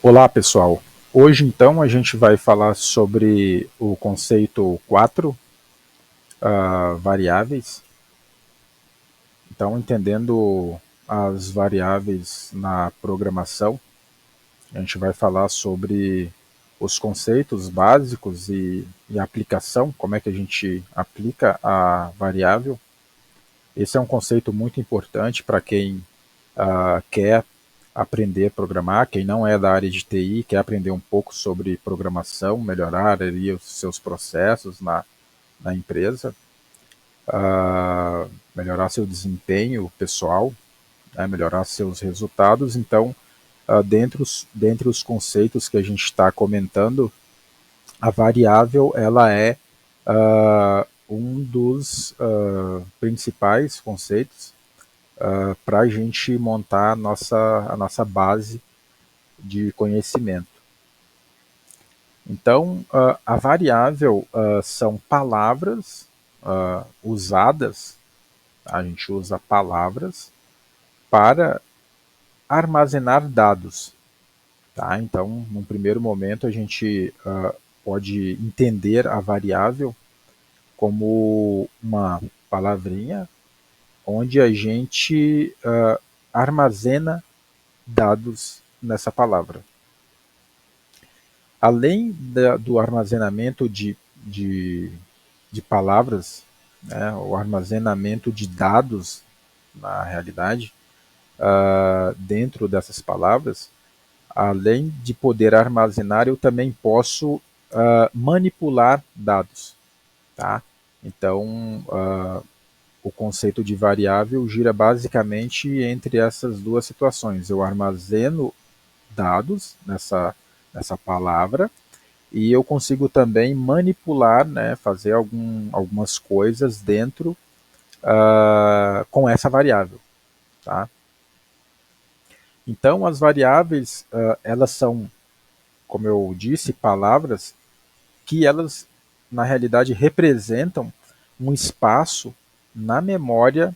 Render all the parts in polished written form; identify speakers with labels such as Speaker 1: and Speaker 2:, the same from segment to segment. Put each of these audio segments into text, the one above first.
Speaker 1: Olá, pessoal. Hoje, então, a gente vai falar sobre o conceito 4, variáveis. Então, entendendo as variáveis na programação, a gente vai falar sobre os conceitos básicos e a aplicação, como é que a gente aplica a variável. Esse é um conceito muito importante para quem quer aprender a programar, quem não é da área de TI, quer aprender um pouco sobre programação, melhorar ali os seus processos na empresa, melhorar seu desempenho pessoal, né, melhorar seus resultados. Então, dentre os conceitos que a gente está comentando, a variável ela é um dos principais conceitos para a gente montar a nossa base de conhecimento. Então, a variável são palavras usadas, a gente usa palavras para armazenar dados. Tá? Então, num primeiro momento, a gente pode entender a variável como uma palavrinha onde a gente armazena dados nessa palavra. Além do armazenamento de palavras, né, o armazenamento de dados, na realidade, dentro dessas palavras, além de poder armazenar, eu também posso manipular dados. Tá? Então, o conceito de variável gira basicamente entre essas duas situações. Eu armazeno dados nessa palavra e eu consigo também manipular, né, fazer algumas coisas dentro com essa variável. Tá? Então, as variáveis, elas são, como eu disse, palavras que elas, na realidade, representam um espaço na memória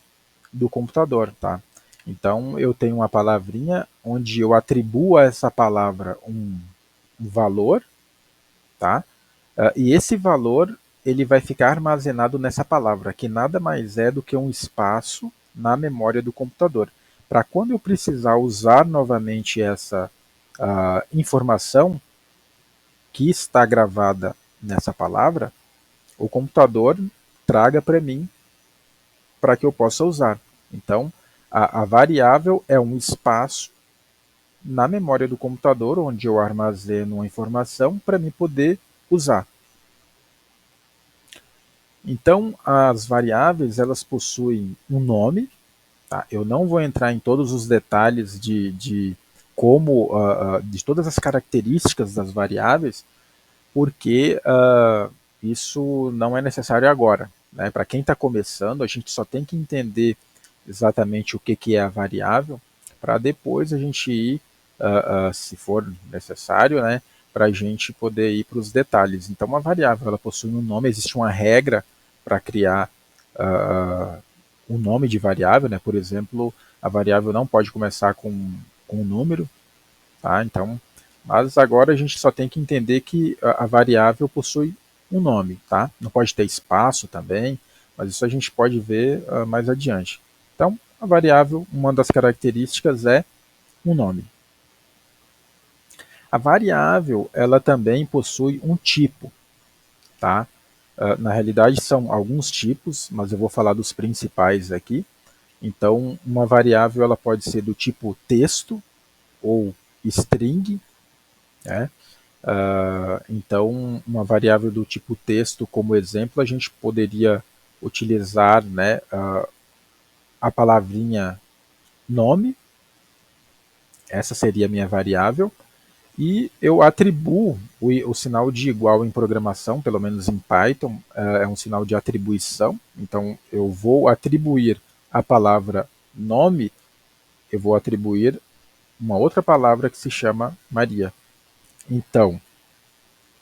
Speaker 1: do computador. Tá? Então, eu tenho uma palavrinha onde eu atribuo a essa palavra um valor, tá? E esse valor ele vai ficar armazenado nessa palavra, que nada mais é do que um espaço na memória do computador. Para quando eu precisar usar novamente essa informação que está gravada nessa palavra, o computador traga para mim para que eu possa usar. Então, a variável é um espaço na memória do computador onde eu armazeno a informação para me poder usar. Então, as variáveis elas possuem um nome. Tá? Eu não vou entrar em todos os detalhes de como, de todas as características das variáveis, porque isso não é necessário agora. Né? Para quem está começando, a gente só tem que entender exatamente o que é a variável, para depois a gente ir, se for necessário, né, para a gente poder ir para os detalhes. Então, uma variável ela possui um nome, existe uma regra para criar um nome de variável, né? Por exemplo, a variável não pode começar com um número, tá? Então, mas agora a gente só tem que entender que a variável possui um nome, tá? Não pode ter espaço também, mas isso a gente pode ver mais adiante. Então, a variável, uma das características é um nome. A variável, ela também possui um tipo, tá? Na realidade são alguns tipos, mas eu vou falar dos principais aqui. Então, uma variável ela pode ser do tipo texto ou string, né? Então, uma variável do tipo texto, como exemplo, a gente poderia utilizar, né, a palavrinha nome, essa seria a minha variável, e eu atribuo o sinal de igual em programação, pelo menos em Python, é um sinal de atribuição. Então, eu vou atribuir a palavra nome, eu vou atribuir uma outra palavra que se chama Maria. Então,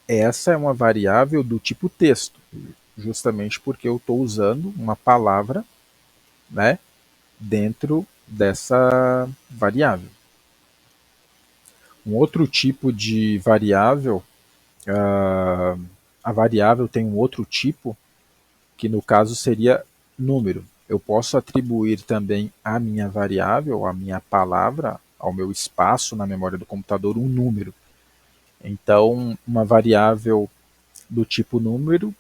Speaker 1: essa é uma variável do tipo texto, justamente porque eu estou usando uma palavra, né, dentro dessa variável. Um outro tipo de variável, a variável tem um outro tipo, que no caso seria número. Eu posso atribuir também à minha variável, à minha palavra, ao meu espaço na memória do computador, um número. Então, uma variável do tipo número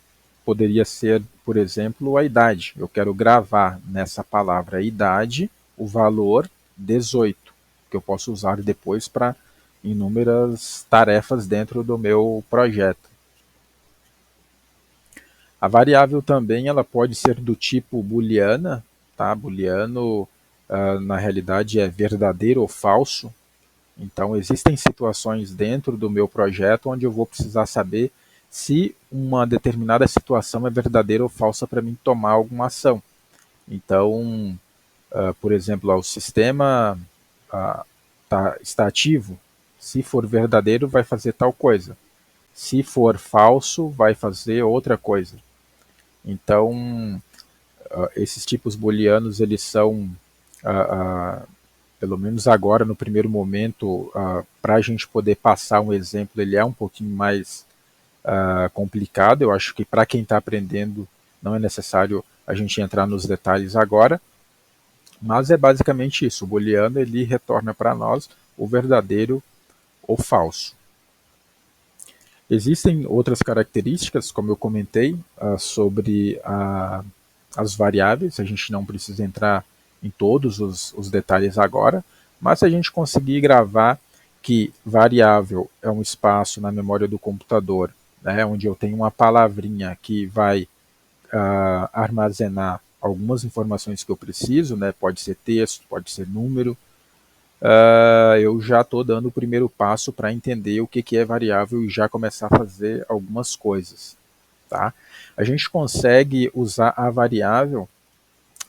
Speaker 1: poderia ser, por exemplo, a idade. Eu quero gravar nessa palavra idade o valor 18, que eu posso usar depois para inúmeras tarefas dentro do meu projeto. A variável também ela pode ser do tipo booleana, tá? Booleano na realidade é verdadeiro ou falso. Então existem situações dentro do meu projeto onde eu vou precisar saber se uma determinada situação é verdadeira ou falsa para mim tomar alguma ação. Então, por exemplo, o sistema está ativo. Se for verdadeiro, vai fazer tal coisa. Se for falso, vai fazer outra coisa. Então, esses tipos booleanos, eles são, pelo menos agora, no primeiro momento, para a gente poder passar um exemplo, ele é um pouquinho mais complicado. Eu acho que para quem está aprendendo, não é necessário a gente entrar nos detalhes agora, mas é basicamente isso. O booleano, ele retorna para nós o verdadeiro ou falso. Existem outras características, como eu comentei, sobre as variáveis. A gente não precisa entrar em todos os detalhes agora, mas se a gente conseguir gravar que variável é um espaço na memória do computador, né, onde eu tenho uma palavrinha que vai armazenar algumas informações que eu preciso, né, pode ser texto, pode ser número, eu já estou dando o primeiro passo para entender o que é variável e já começar a fazer algumas coisas. Tá? A gente consegue usar a variável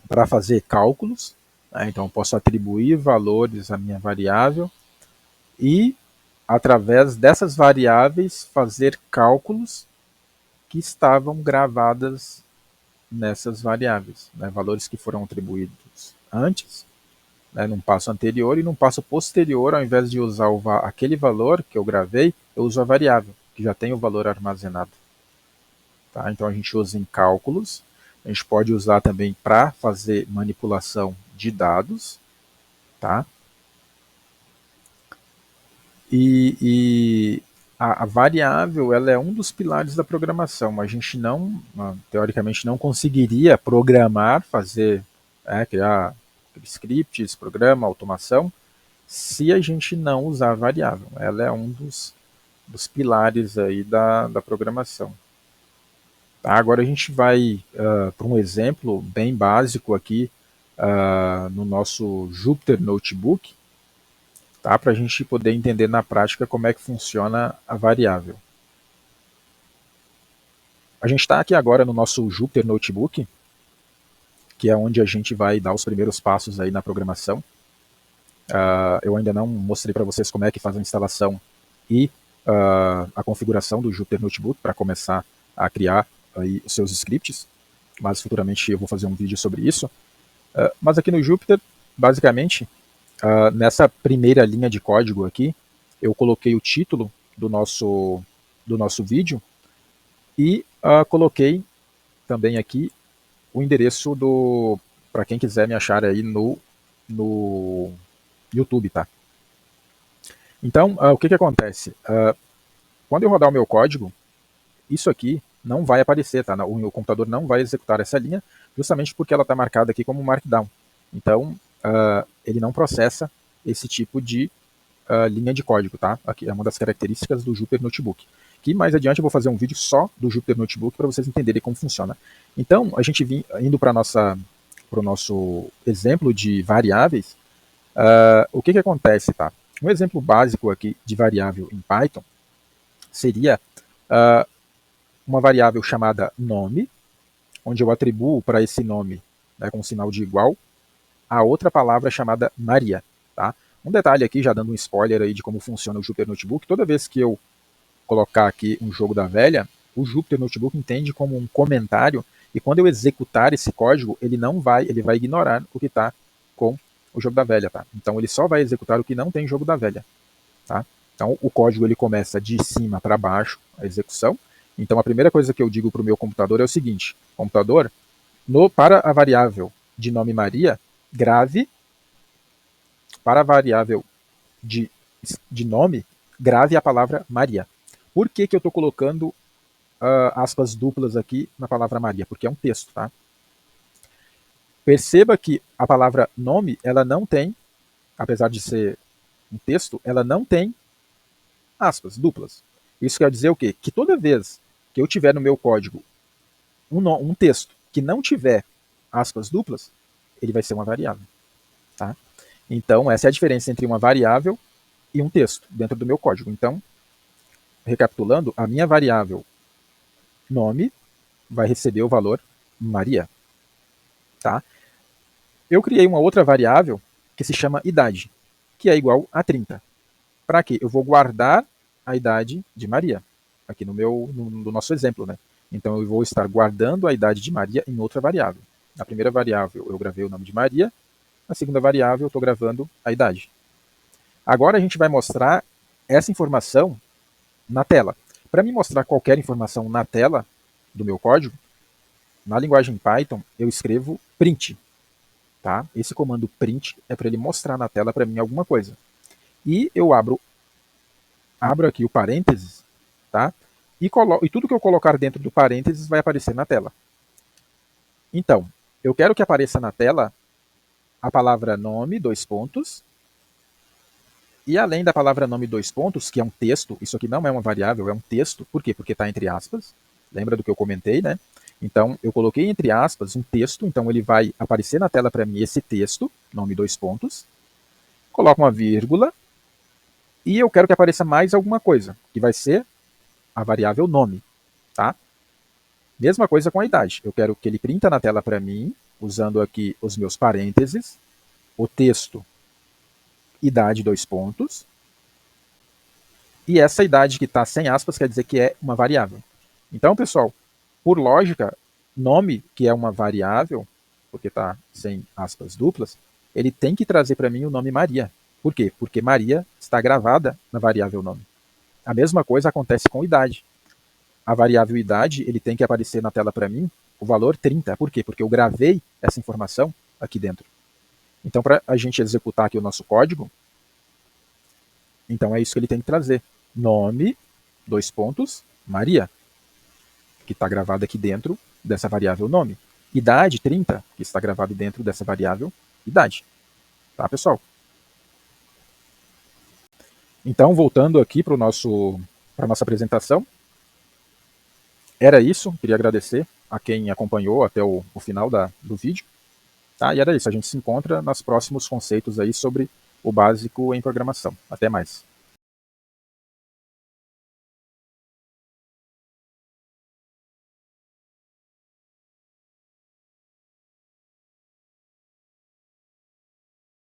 Speaker 1: para fazer cálculos, né? Então eu posso atribuir valores à minha variável e, através dessas variáveis, fazer cálculos que estavam gravadas nessas variáveis, né? Valores que foram atribuídos antes, né, num passo anterior, e num passo posterior, ao invés de usar aquele valor que eu gravei, eu uso a variável, que já tem o valor armazenado. Tá? Então a gente usa em cálculos, a gente pode usar também para fazer manipulação de dados, tá? E a variável ela é um dos pilares da programação. A gente não, teoricamente, não conseguiria programar, fazer, criar scripts, programa, automação, se a gente não usar a variável. Ela é um dos pilares aí da programação. Tá, agora a gente vai para um exemplo bem básico aqui no nosso Jupyter Notebook, tá, para a gente poder entender na prática como é que funciona a variável. A gente está aqui agora no nosso Jupyter Notebook, que é onde a gente vai dar os primeiros passos aí na programação. Eu ainda não mostrei para vocês como é que faz a instalação e a configuração do Jupyter Notebook para começar a criar aí os seus scripts, mas futuramente eu vou fazer um vídeo sobre isso. Mas aqui no Jupyter, basicamente, nessa primeira linha de código aqui, eu coloquei o título do nosso vídeo e coloquei também aqui o endereço para quem quiser me achar aí no YouTube, tá? Então, o que acontece? Quando eu rodar o meu código, isso aqui não vai aparecer, tá? O meu computador não vai executar essa linha, justamente porque ela está marcada aqui como Markdown. Então, ele não processa esse tipo de linha de código, tá? Aqui é uma das características do Jupyter Notebook. Que mais adiante eu vou fazer um vídeo só do Jupyter Notebook para vocês entenderem como funciona. Então, a gente indo para o nosso exemplo de variáveis, o que acontece, tá? Um exemplo básico aqui de variável em Python seria uma variável chamada nome, onde eu atribuo para esse nome, né, com um sinal de igual, a outra palavra chamada Maria. Tá? Um detalhe aqui, já dando um spoiler aí de como funciona o Jupyter Notebook, toda vez que eu colocar aqui um jogo da velha, o Jupyter Notebook entende como um comentário, e quando eu executar esse código, ele vai ignorar o que está com o jogo da velha. Tá? Então ele só vai executar o que não tem jogo da velha. Tá? Então, o código ele começa de cima para baixo, a execução. Então, a primeira coisa que eu digo para o meu computador é o seguinte: computador, para a variável de nome Maria, grave, para a variável de nome, grave a palavra Maria. Por que, que eu estou colocando aspas duplas aqui na palavra Maria? Porque é um texto, tá? Perceba que a palavra nome, ela não tem, apesar de ser um texto, ela não tem aspas duplas. Isso quer dizer o quê? Que toda vez que eu tiver no meu código um texto que não tiver aspas duplas, ele vai ser uma variável. Tá? Então, essa é a diferença entre uma variável e um texto dentro do meu código. Então, recapitulando, a minha variável nome vai receber o valor Maria. Tá? Eu criei uma outra variável que se chama idade, que é igual a 30. Para quê? Eu vou guardar a idade de Maria, aqui no nosso exemplo, né? Então eu vou estar guardando a idade de Maria em outra variável. Na primeira variável eu gravei o nome de Maria, na segunda variável eu estou gravando a idade. Agora a gente vai mostrar essa informação na tela. Para me mostrar qualquer informação na tela do meu código, na linguagem Python eu escrevo print. Tá? Esse comando print é para ele mostrar na tela para mim alguma coisa. E eu abro aqui o parênteses, tá? E tudo que eu colocar dentro do parênteses vai aparecer na tela. Então, eu quero que apareça na tela a palavra nome, dois pontos, e além da palavra nome, dois pontos, que é um texto, isso aqui não é uma variável, é um texto, por quê? Porque está entre aspas, lembra do que eu comentei, né? Então, eu coloquei entre aspas um texto, então ele vai aparecer na tela para mim esse texto, nome, dois pontos, coloco uma vírgula, e eu quero que apareça mais alguma coisa, que vai ser a variável nome, tá? Mesma coisa com a idade. Eu quero que ele printa na tela para mim, usando aqui os meus parênteses, o texto idade, dois pontos, e essa idade que está sem aspas quer dizer que é uma variável. Então, pessoal, por lógica, nome, que é uma variável, porque está sem aspas duplas, ele tem que trazer para mim o nome Maria. Por quê? Porque Maria está gravada na variável nome. A mesma coisa acontece com idade. A variável idade, ele tem que aparecer na tela para mim o valor 30. Por quê? Porque eu gravei essa informação aqui dentro. Então, para a gente executar aqui o nosso código, então é isso que ele tem que trazer. Nome, dois pontos, Maria, que está gravado aqui dentro dessa variável nome. Idade, 30, que está gravado dentro dessa variável idade. Tá, pessoal? Então, voltando aqui para a nossa apresentação, era isso. Queria agradecer a quem acompanhou até o final do vídeo. Tá? E era isso. A gente se encontra nos próximos conceitos aí sobre o básico em programação. Até mais.